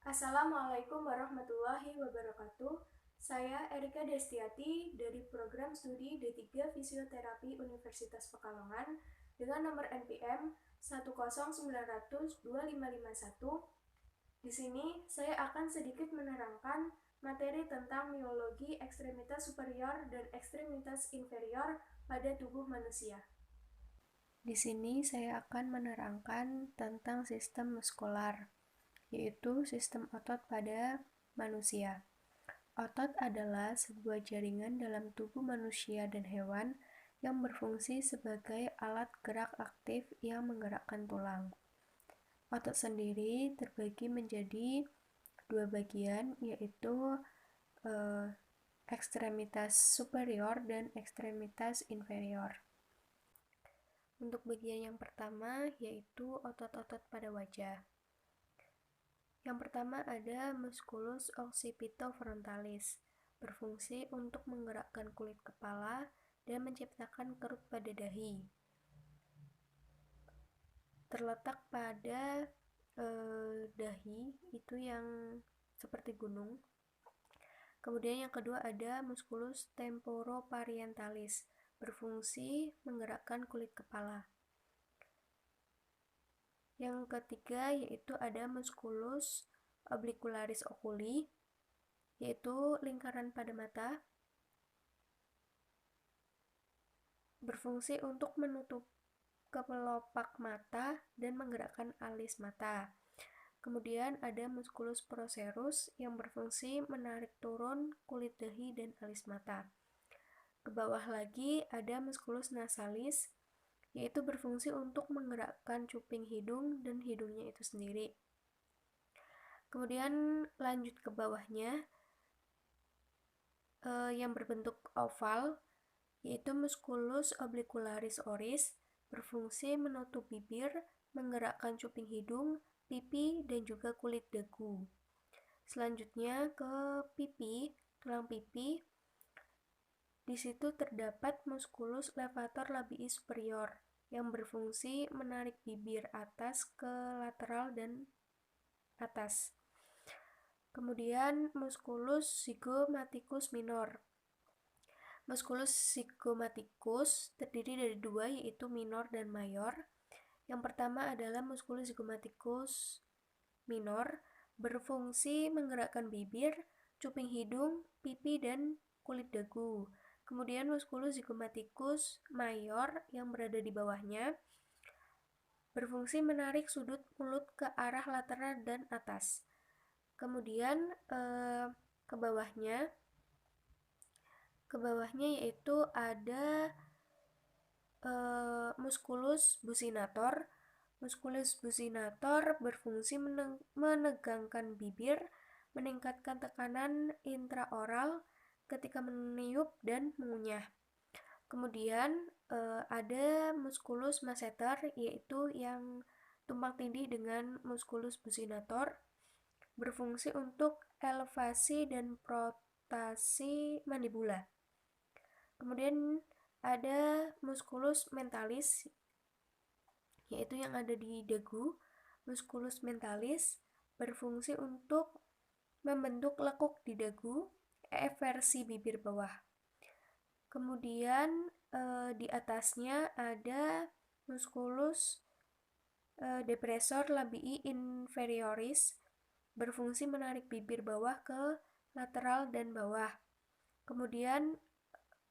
Assalamualaikum warahmatullahi wabarakatuh. Saya Erika Destiati dari program studi D3 Fisioterapi Universitas Pekalongan dengan nomor NPM 109002551. Di sini saya akan sedikit menerangkan materi tentang miologi ekstremitas superior dan ekstremitas inferior pada tubuh manusia. Di sini saya akan menerangkan tentang sistem muskular, yaitu sistem otot pada manusia. Otot adalah sebuah jaringan dalam tubuh manusia dan hewan yang berfungsi sebagai alat gerak aktif yang menggerakkan tulang. Otot sendiri terbagi menjadi dua bagian, yaitu ekstremitas superior dan ekstremitas inferior. Untuk bagian yang pertama yaitu otot-otot pada wajah. Yang pertama ada musculus occipitofrontalis, berfungsi untuk menggerakkan kulit kepala dan menciptakan kerut pada dahi. Terletak pada dahi itu yang seperti gunung. Kemudian yang kedua ada musculus temporoparientalis, berfungsi menggerakkan kulit kepala. Yang ketiga yaitu ada musculus orbicularis oculi, yaitu lingkaran pada mata, berfungsi untuk menutup kelopak mata dan menggerakkan alis mata. Kemudian ada musculus procerus yang berfungsi menarik turun kulit dahi dan alis mata. Ke bawah lagi ada musculus nasalis, yaitu berfungsi untuk menggerakkan cuping hidung dan hidungnya itu sendiri. Kemudian lanjut ke bawahnya, yang berbentuk oval, yaitu musculus orbicularis oris, berfungsi menutup bibir, menggerakkan cuping hidung, pipi, dan juga kulit dagu. Selanjutnya ke pipi, tulang pipi. Di situ terdapat musculus levator labii superior yang berfungsi menarik bibir atas ke lateral dan atas. Kemudian musculus zygomaticus minor. Musculus zygomaticus terdiri dari dua, yaitu minor dan mayor. Yang pertama adalah musculus zygomaticus minor, berfungsi menggerakkan bibir, cuping hidung, pipi, dan kulit dagu. Kemudian musculus zygomaticus mayor yang berada di bawahnya berfungsi menarik sudut mulut ke arah lateral dan atas. Kemudian ke bawahnya yaitu ada musculus buccinator. Musculus buccinator berfungsi menegangkan bibir, meningkatkan tekanan intraoral ketika meniup dan mengunyah. Kemudian ada musculus masseter, yaitu yang tumpang tindih dengan musculus buccinator, berfungsi untuk elevasi dan protasi mandibula. Kemudian ada musculus mentalis, yaitu yang ada di dagu. Musculus mentalis berfungsi untuk membentuk lekuk di dagu, eversi bibir bawah. Kemudian di atasnya ada musculus depressor labii inferioris, berfungsi menarik bibir bawah ke lateral dan bawah. Kemudian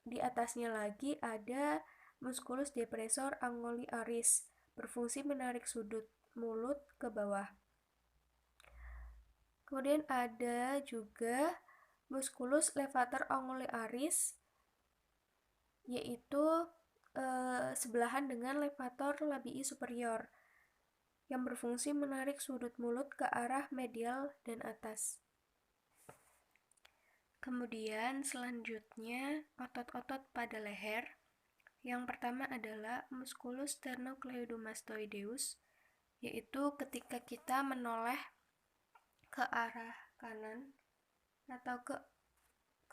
di atasnya lagi ada musculus depressor anguli-oris, berfungsi menarik sudut mulut ke bawah. Kemudian ada juga musculus levator anguli-oris, yaitu sebelahan dengan levator labii superior, yang berfungsi menarik sudut mulut ke arah medial dan atas. Kemudian selanjutnya otot-otot pada leher. Yang pertama adalah musculus sternocleidomastoideus, yaitu ketika kita menoleh ke arah kanan atau ke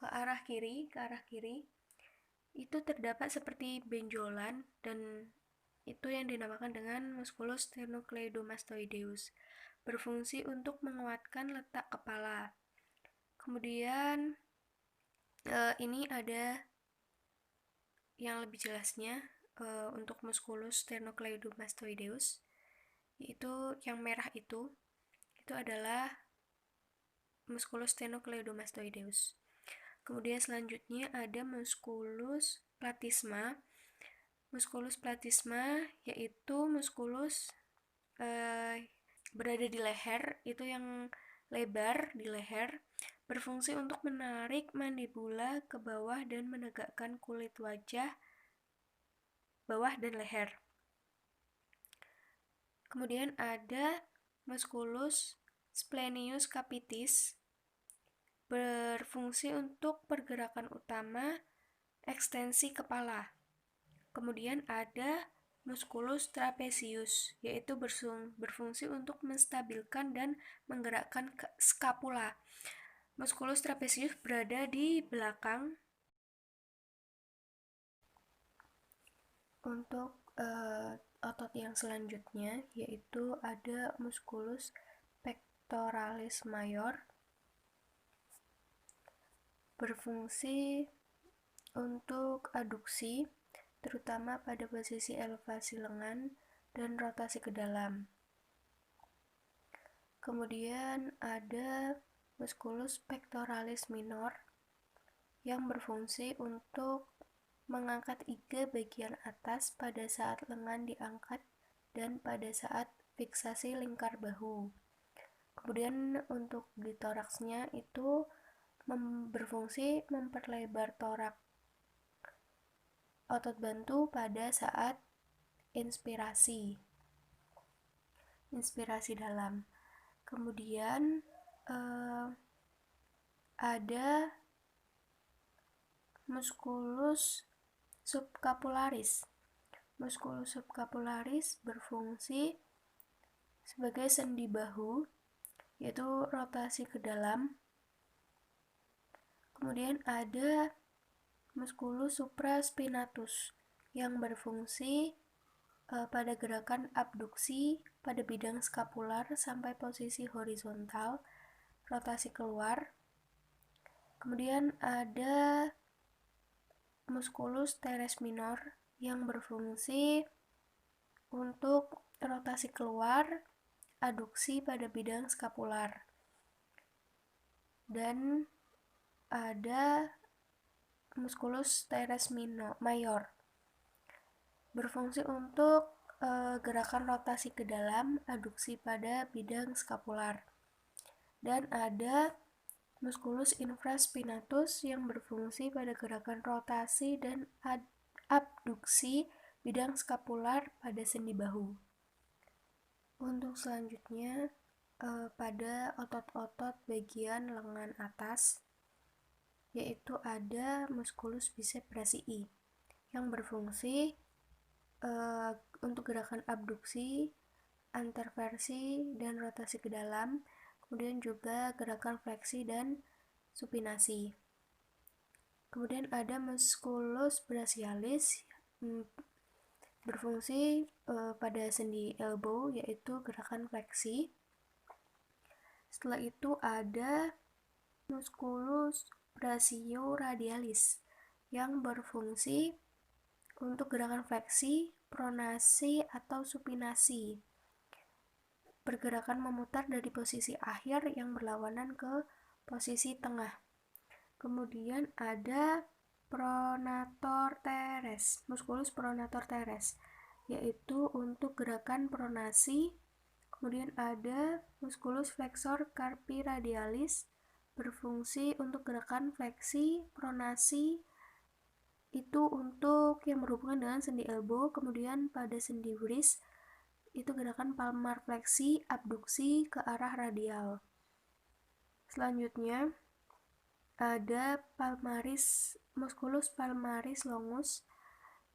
arah kiri, itu terdapat seperti benjolan, dan itu yang dinamakan dengan musculus sternocleidomastoideus. berfungsi untuk menguatkan letak kepala. Kemudian ini ada yang lebih jelasnya untuk musculus sternocleidomastoideus, yaitu yang merah itu adalah musculus sternocleidomastoideus. Kemudian selanjutnya ada musculus platysma. Musculus platysma yaitu musculus berada di leher, itu yang lebar di leher, berfungsi untuk menarik mandibula ke bawah dan menegakkan kulit wajah bawah dan leher. Kemudian ada musculus splenius capitis, berfungsi untuk pergerakan utama ekstensi kepala. Kemudian ada musculus trapezius, yaitu berfungsi untuk menstabilkan dan menggerakkan skapula. Musculus trapezius berada di belakang. Untuk otot yang selanjutnya yaitu ada musculus pectoralis major, berfungsi untuk aduksi terutama pada posisi elevasi lengan dan rotasi ke dalam. Kemudian ada musculus pectoralis minor yang berfungsi untuk mengangkat iga bagian atas pada saat lengan diangkat dan pada saat fiksasi lingkar bahu. Kemudian untuk di toraksnya itu berfungsi memperlebar torak otot bantu pada saat inspirasi dalam. Kemudian ada musculus subcapularis. Musculus subcapularis berfungsi sebagai sendi bahu, yaitu rotasi ke dalam. Kemudian ada musculus supraspinatus yang berfungsi pada gerakan abduksi pada bidang skapular sampai posisi horizontal, rotasi keluar. Kemudian ada musculus teres minor yang berfungsi untuk rotasi keluar, aduksi pada bidang skapular. Dan ada musculus teres mayor, berfungsi untuk gerakan rotasi ke dalam, aduksi pada bidang skapular. Dan ada musculus infraspinatus yang berfungsi pada gerakan rotasi dan abduksi bidang skapular pada sendi bahu. Untuk selanjutnya pada otot-otot bagian lengan atas, yaitu ada musculus biceps brachii yang berfungsi untuk gerakan abduksi, anterversi, dan rotasi ke dalam, kemudian juga gerakan fleksi dan supinasi. Kemudian ada musculus brachialis berfungsi pada sendi elbow, yaitu gerakan fleksi. Setelah itu ada musculus brachioradialis yang berfungsi untuk gerakan fleksi, pronasi, atau supinasi. Pergerakan memutar dari posisi akhir yang berlawanan ke posisi tengah. Kemudian ada pronator teres, musculus pronator teres, yaitu untuk gerakan pronasi. Kemudian ada musculus flexor carpi radialis, berfungsi untuk gerakan fleksi, pronasi, itu untuk yang berhubungan dengan sendi elbow. Kemudian pada sendi wrist itu gerakan palmar fleksi, abduksi ke arah radial. Selanjutnya ada musculus palmaris longus,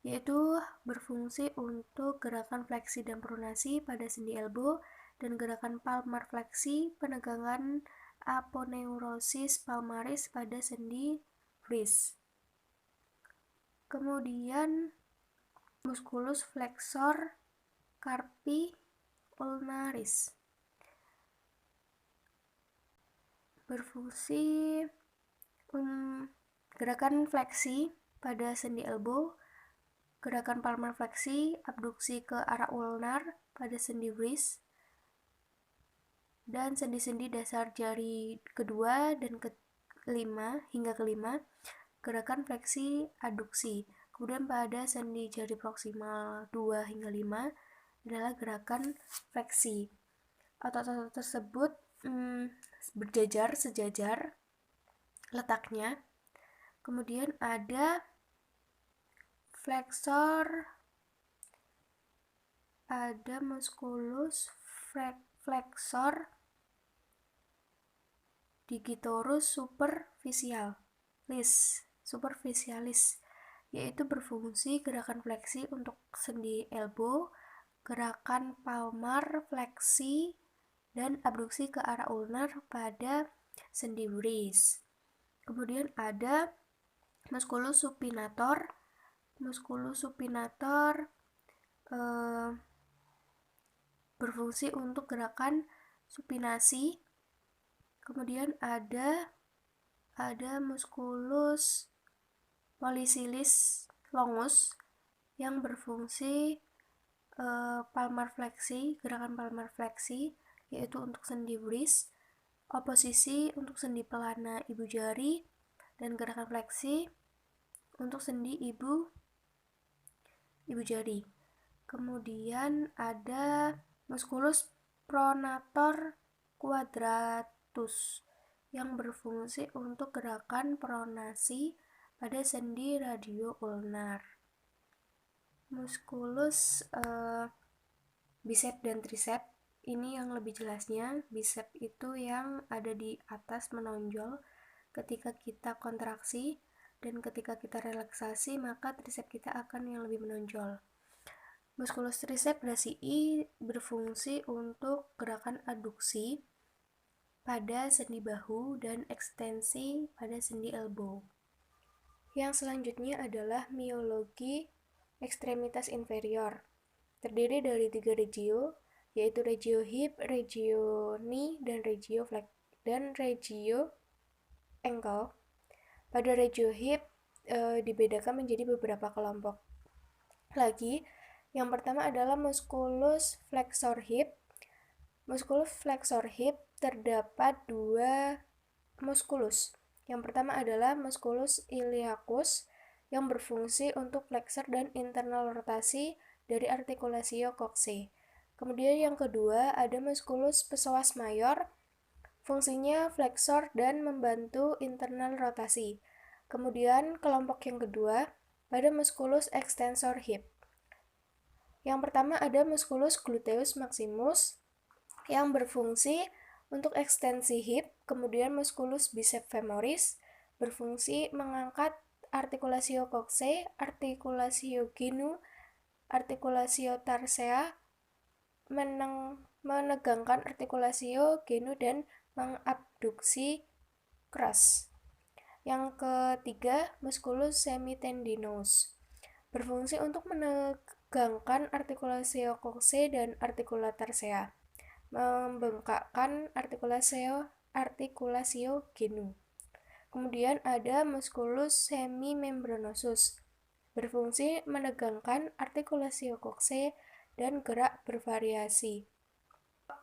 yaitu berfungsi untuk gerakan fleksi dan pronasi pada sendi elbow dan gerakan palmar fleksi, penegangan aponeurosis palmaris pada sendi wrist. Kemudian musculus flexor carpi ulnaris, berfungsi gerakan fleksi pada sendi elbow, gerakan palmar fleksi, abduksi ke arah ulnar pada sendi wrist, dan sendi-sendi dasar jari kedua dan kelima hingga kelima, gerakan fleksi aduksi. Kemudian pada sendi jari proksimal 2 hingga 5 adalah gerakan fleksi. Otot-otot tersebut berjajar, sejajar letaknya. Kemudian ada flexor, ada musculus flexor digitoris superficialis, yaitu berfungsi gerakan fleksi untuk sendi elbow, gerakan palmar fleksi, dan abduksi ke arah ulnar pada sendi wrist. Kemudian ada musculus supinator. Musculus supinator berfungsi untuk gerakan supinasi. Kemudian ada musculus pollicis longus yang berfungsi palmar fleksi, gerakan palmar fleksi, yaitu untuk sendi wrist, oposisi untuk sendi pelana ibu jari, dan gerakan fleksi untuk sendi ibu jari. Kemudian ada musculus pronator quadratus yang berfungsi untuk gerakan pronasi pada sendi radio ulnar. Musculus bicep dan tricep, ini yang lebih jelasnya. Bicep itu yang ada di atas menonjol ketika kita kontraksi, dan ketika kita relaksasi maka tricep kita akan yang lebih menonjol. Musculus tricep brachii berfungsi untuk gerakan aduksi pada sendi bahu dan ekstensi pada sendi elbow. Yang selanjutnya adalah miologi ekstremitas inferior. Terdiri dari 3 regio, yaitu regio hip, regio knee, dan regio ankle. Pada regio hip dibedakan menjadi beberapa kelompok lagi. Yang pertama adalah musculus flexor hip. Musculus flexor hip terdapat 2 musculus. Yang pertama adalah musculus iliacus yang berfungsi untuk flexor dan internal rotasi dari articulatio coccyx. Kemudian yang kedua ada musculus psoas major, fungsinya flexor dan membantu internal rotasi. Kemudian kelompok yang kedua pada musculus extensor hip. Yang pertama ada musculus gluteus maximus yang berfungsi untuk ekstensi hip. Kemudian musculus bicep femoris berfungsi mengangkat articulatio coccyx, articulatio genu, articulatio tarsea, menegangkan articulatio genu dan mengabduksi crus. Yang ketiga, musculus semitendinous berfungsi untuk menegangkan articulatio coccyx dan articula tarsea, membengkakkan articulatio genu. Kemudian ada musculus semimembranosus berfungsi menegangkan articulatio coccyx dan gerak bervariasi.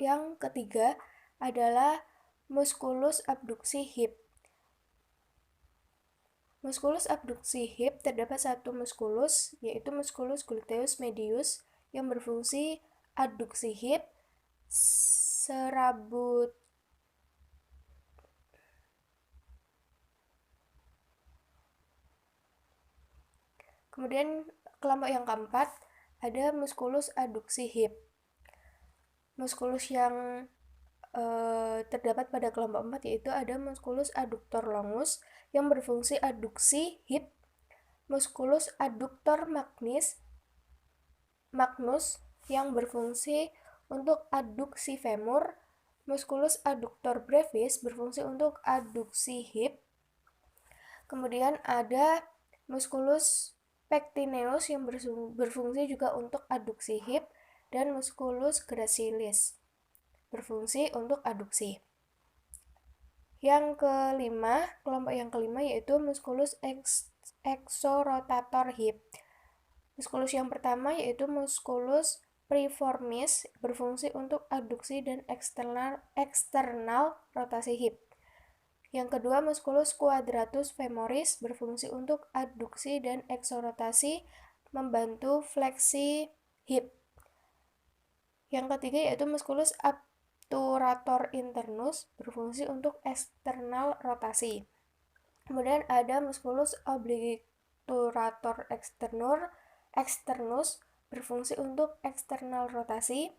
Yang ketiga adalah musculus abduksi hip. Musculus abduksi hip terdapat 1 musculus, yaitu musculus gluteus medius yang berfungsi adduksi hip, serabut Kemudian kelompok yang keempat ada musculus adduksi hip. Musculus yang terdapat pada kelompok 4 yaitu ada musculus adductor longus yang berfungsi adduksi hip, musculus adductor magnus yang berfungsi untuk adduksi femur, musculus adductor brevis berfungsi untuk adduksi hip. Kemudian ada musculus pectineus yang berfungsi juga untuk adduksi hip, dan musculus gracilis berfungsi untuk adduksi. Yang kelima, kelompok yang kelima yaitu musculus exorotator hip. Musculus yang pertama yaitu musculus piriformis, berfungsi untuk abduksi dan eksternal rotasi hip. Yang kedua, musculus quadratus femoris, berfungsi untuk adduksi dan eksorotasi, membantu fleksi hip. Yang ketiga yaitu musculus obturator internus, berfungsi untuk eksternal rotasi. Kemudian ada musculus obliturator externus, berfungsi untuk eksternal rotasi.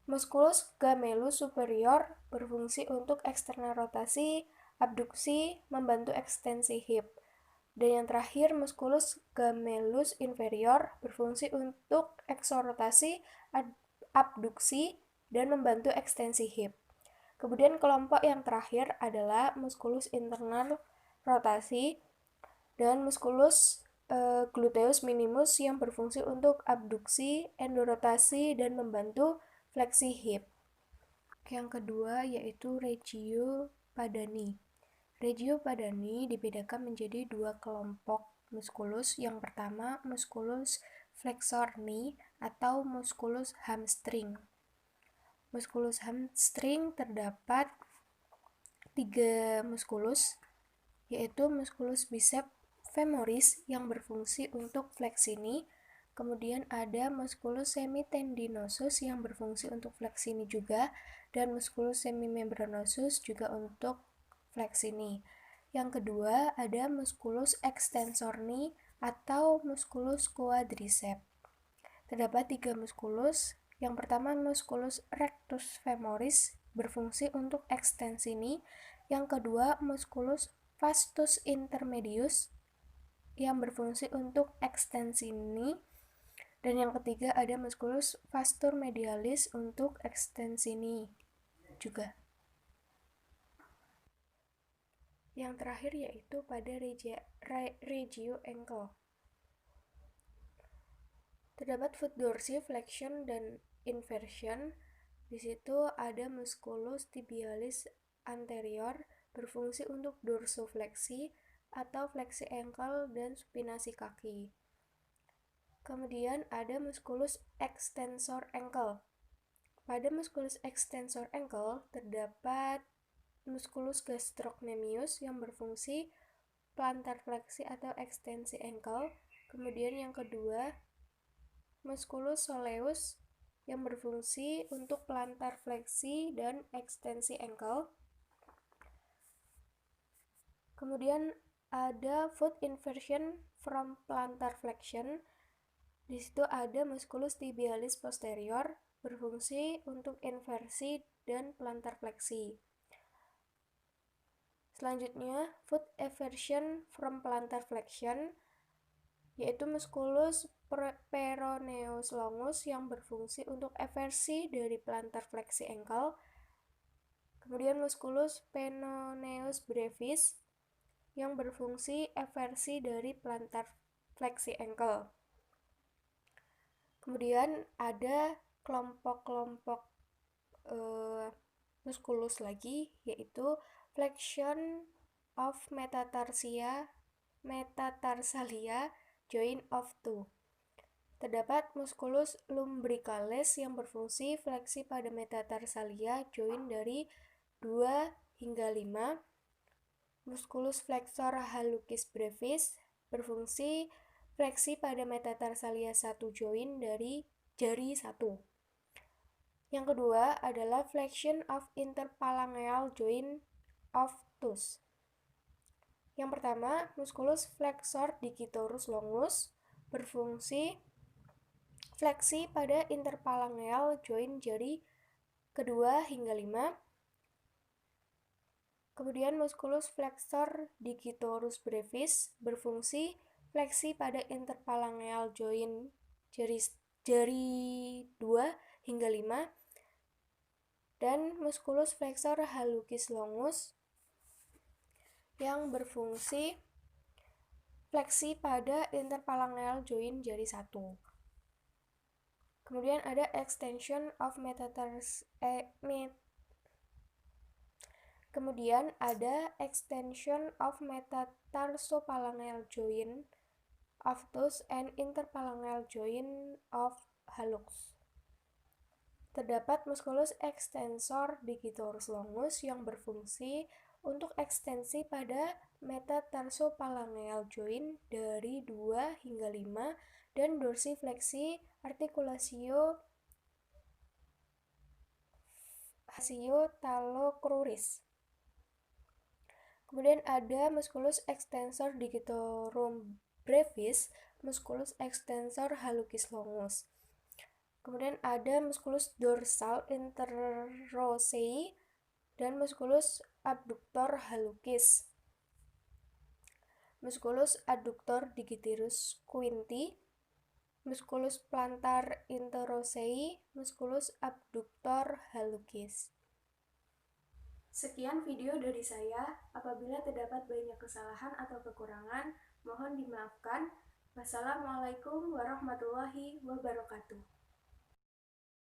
Musculus gemellus superior, berfungsi untuk eksternal rotasi, abduksi, membantu ekstensi hip. Dan yang terakhir, musculus gemellus inferior, berfungsi untuk eksorotasi, abduksi, dan membantu ekstensi hip. Kemudian kelompok yang terakhir adalah musculus internal rotasi dan musculus gluteus minimus yang berfungsi untuk abduksi, endorotasi, dan membantu fleksi hip. Yang kedua yaitu regio padani. Regio padani dibedakan menjadi dua kelompok musculus. Yang pertama, musculus flexor knee atau musculus hamstring. Musculus hamstring terdapat 3 musculus, yaitu musculus bicep femoris yang berfungsi untuk fleksi knee. Kemudian ada musculus semitendinosus yang berfungsi untuk fleksi knee juga, dan musculus semimembranosus juga untuk fleksi knee. Yang kedua ada musculus extensor knee atau musculus quadricep. Terdapat 3 musculus. Yang pertama musculus rectus femoris, berfungsi untuk ekstensi knee. Yang kedua musculus vastus intermedius yang berfungsi untuk ekstensi knee. Dan yang ketiga ada musculus vastus medialis untuk ekstensi knee juga. Yang terakhir yaitu pada regio ankle. Terdapat foot dorsiflexion dan inversion. Di situ ada musculus tibialis anterior, berfungsi untuk dorsofleksi atau fleksi ankle dan supinasi kaki. Kemudian ada musculus extensor ankle. Pada musculus extensor ankle terdapat musculus gastrocnemius yang berfungsi plantar fleksi atau ekstensi ankle. Kemudian yang kedua musculus soleus yang berfungsi untuk plantar fleksi dan ekstensi ankle. Kemudian ada foot inversion from plantar flexion. Di situ ada musculus tibialis posterior berfungsi untuk inversi dan plantar fleksi. Selanjutnya, foot eversion from plantar flexion yaitu musculus peroneus longus yang berfungsi untuk eversi dari plantar fleksi ankle. Kemudian musculus penoneus brevis yang berfungsi eversi dari plantar fleksi ankle. Kemudian ada kelompok-kelompok musculus lagi, yaitu flexion of metatarsalia joint of two. Terdapat musculus lumbricalis yang berfungsi fleksi pada metatarsalia joint dari 2 hingga 5. Musculus flexor hallucis brevis berfungsi fleksi pada metatarsalia 1 joint dari jari 1. Yang kedua adalah flexion of interphalangeal joint of toes. Yang pertama, musculus flexor digitoris longus berfungsi fleksi pada interphalangeal joint jari kedua hingga 5. Kemudian musculus flexor digitoris brevis berfungsi fleksi pada interphalangeal joint jari 2 hingga 5. Dan musculus flexor hallucis longus yang berfungsi fleksi pada interphalangeal joint jari 1. Kemudian ada extension of Kemudian ada extension of metatarsophalangeal joint of Tus and interphalangeal joint of hallux. Terdapat musculus extensor digitoris longus yang berfungsi untuk ekstensi pada metatarsophalangeal joint dari 2 hingga 5 dan dorsifleksi articulatio thalocruris. Kemudian ada musculus extensor digitorum brevis, musculus extensor hallucis longus. Kemudian ada musculus dorsal interosei dan musculus abductor hallucis. Musculus adductor digitoris quinti, musculus plantar interosei, musculus abductor hallucis. Sekian video dari saya. Apabila terdapat banyak kesalahan atau kekurangan, mohon dimaafkan. Wassalamualaikum warahmatullahi wabarakatuh.